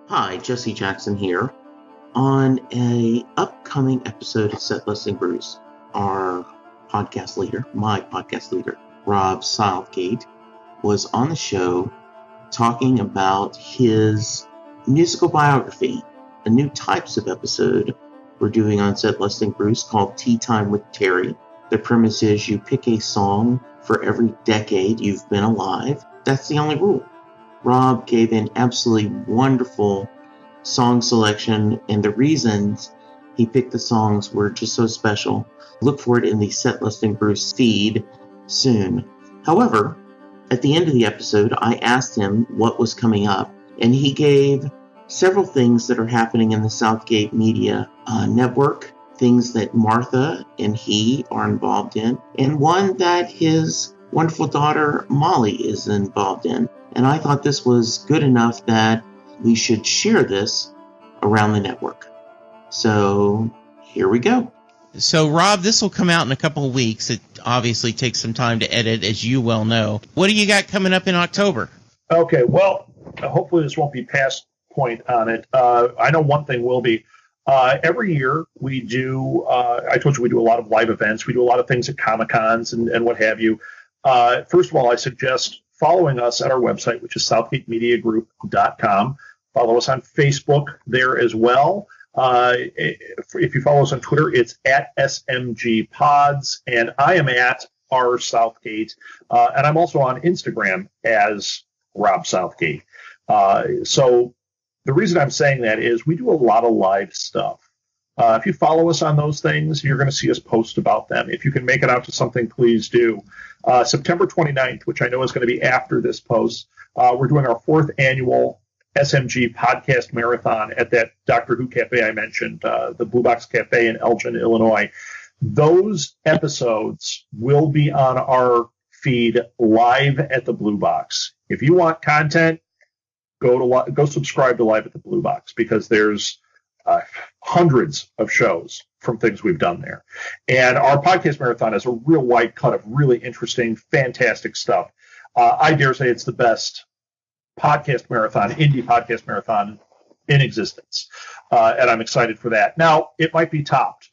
Hi, Jesse Jackson here. On a upcoming episode of Set Listing Bruce, our podcast leader, my podcast leader, Rob Southgate, was on the show talking about his musical biography, a new types of episode we're doing on Set Listing Bruce called Tea Time with Terry. The premise is you pick a song for every decade you've been alive. That's the only rule. Rob gave an absolutely wonderful song selection, and the reasons he picked the songs were just so special. Look for it in the Set Listing Bruce feed soon. However, at the end of the episode, I asked him what was coming up, and he gave several things that are happening in the Southgate Media Network, things that Martha and he are involved in, and one that his wonderful daughter Molly is involved in. And I thought this was good enough that we should share this around the network. So here we go. So, Rob, this will come out in a couple of weeks. It obviously takes some time to edit, as you well know. What do you got coming up in October? Okay, well, hopefully this won't be past point on it. I know one thing will be. Every year we do, I told you we do a lot of live events. We do a lot of things at Comic-Cons and what have you. First of all, I suggest following us at our website, which is southgatemediagroup.com. Follow us on Facebook there as well. If you follow us on Twitter, it's at SMG Pods, and I am at R Southgate, and I'm also on Instagram as Rob Southgate. So the reason I'm saying that is we do a lot of live stuff. If you follow us on those things, you're going to see us post about them. If you can make it out to something, please do. September 29th, which I know is going to be after this post, we're doing our 4th annual SMG Podcast Marathon at that Doctor Who Cafe I mentioned, the Blue Box Cafe in Elgin, Illinois. Those episodes will be on our feed live at the Blue Box. If you want content, go subscribe to Live at the Blue Box, because there's hundreds of shows from things we've done there. And our podcast marathon is a real wide cut of really interesting, fantastic stuff. I dare say it's the best indie podcast marathon in existence. And I'm excited for that. Now, it might be topped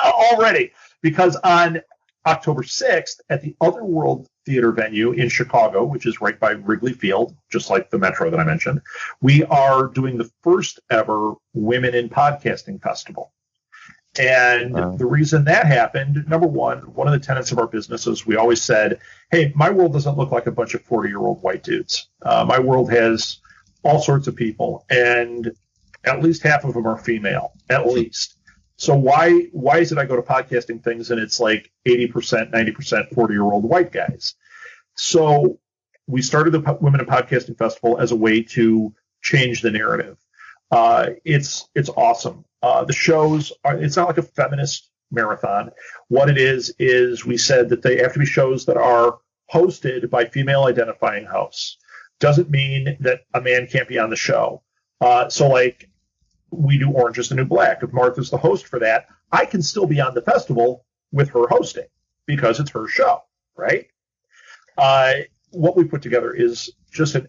already, because on October 6th at the Otherworld Theater venue in Chicago, which is right by Wrigley Field, just like the Metro that I mentioned, we are doing the first ever Women in Podcasting Festival. And the reason that happened, number one of the tenets of our business is we always said, hey, my world doesn't look like a bunch of 40-year-old white dudes. My world has all sorts of people, and at least half of them are female, at least. So why is it I go to podcasting things and it's like 80%, 90% 40-year-old white guys? So we started the Women in Podcasting Festival as a way to change the narrative. It's awesome. The shows it's not like a feminist marathon. What it is we said that they have to be shows that are hosted by female identifying hosts. Doesn't mean that a man can't be on the show. So like, we do Orange is the New Black. If Martha's the host for that, I can still be on the festival with her hosting because it's her show, right? What we put together is just an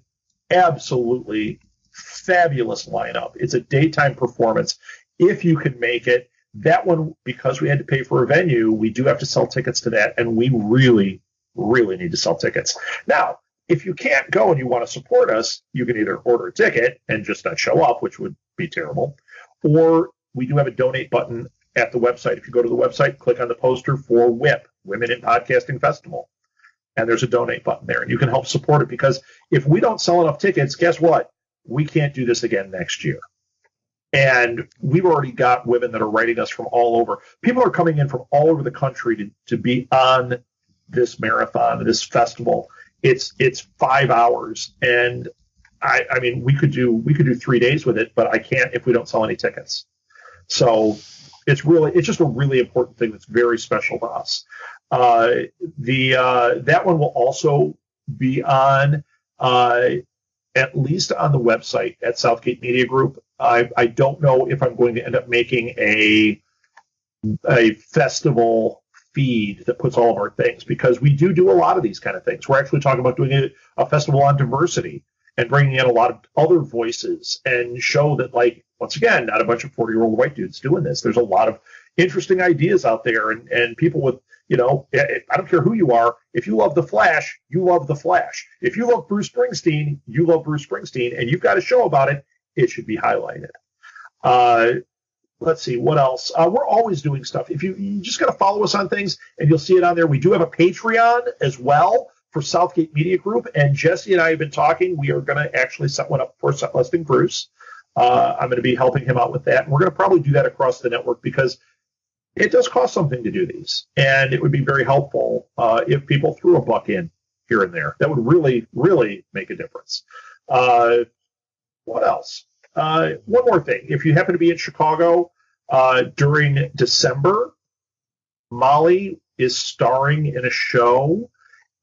absolutely fabulous lineup. It's a daytime performance. If you can make it, that one, because we had to pay for a venue, we do have to sell tickets to that, and we really, really need to sell tickets. Now, if you can't go and you want to support us, you can either order a ticket and just not show up, which would be terrible, or we do have a donate button at the website. If you go to the website, click on the poster for WIP, Women in Podcasting Festival, and there's a donate button there, and you can help support it, because if we don't sell enough tickets, guess what? We can't do this again next year. And we've already got women that are writing us from all over. People are coming in from all over the country to be on this marathon, this festival. It's 5 hours, and I mean we could do 3 days with it, but I can't if we don't sell any tickets. So it's just a really important thing that's very special to us. That one will also be on at least on the website at Southgate Media Group. I don't know if I'm going to end up making a festival feed that puts all of our things, because we do a lot of these kind of things. We're actually talking about doing a festival on diversity and bringing in a lot of other voices and show that, like, once again, not a bunch of 40-year-old white dudes doing this. There's a lot of interesting ideas out there, and people with, I don't care who you are. If you love The Flash, you love The Flash. If you love Bruce Springsteen, you love Bruce Springsteen, and you've got a show about it, it should be highlighted. Let's see, what else? We're always doing stuff. If you just got to follow us on things, and you'll see it on there. We do have a Patreon as well for Southgate Media Group, and Jesse and I have been talking. We are going to actually set one up for Set Listing Bruce. I'm going to be helping him out with that, and we're going to probably do that across the network because it does cost something to do these, and it would be very helpful if people threw a buck in here and there. That would really, really make a difference. What else? One more thing. If you happen to be in Chicago during December, Molly is starring in a show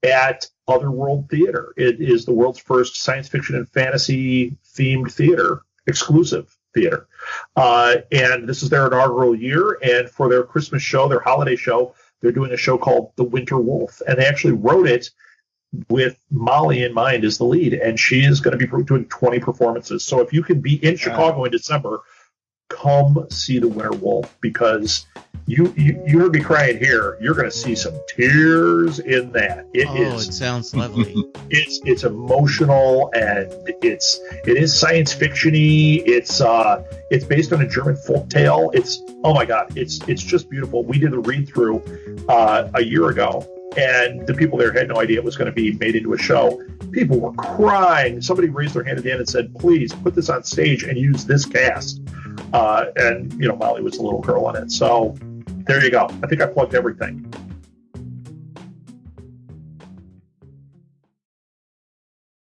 at Otherworld Theater. It is the world's first science fiction and fantasy themed theater, exclusive theater. And this is their inaugural year. And for their Christmas show, their holiday show, they're doing a show called The Winter Wolf. And they actually wrote it with Molly in mind as the lead. And she is going to be doing 20 performances. So if you can be in Chicago in December, come see The Winter Wolf, because you heard me crying here. You're going to see some tears in that. It sounds lovely. It's emotional, and it is science fiction-y. It's based on a German folk tale. Oh my God, it's just beautiful. We did a read through a year ago, and the people there had no idea it was going to be made into a show. People were crying. Somebody raised their hand at the end and said, "Please put this on stage and use this cast." And Molly was the little girl in it. So there you go. I think I plugged everything.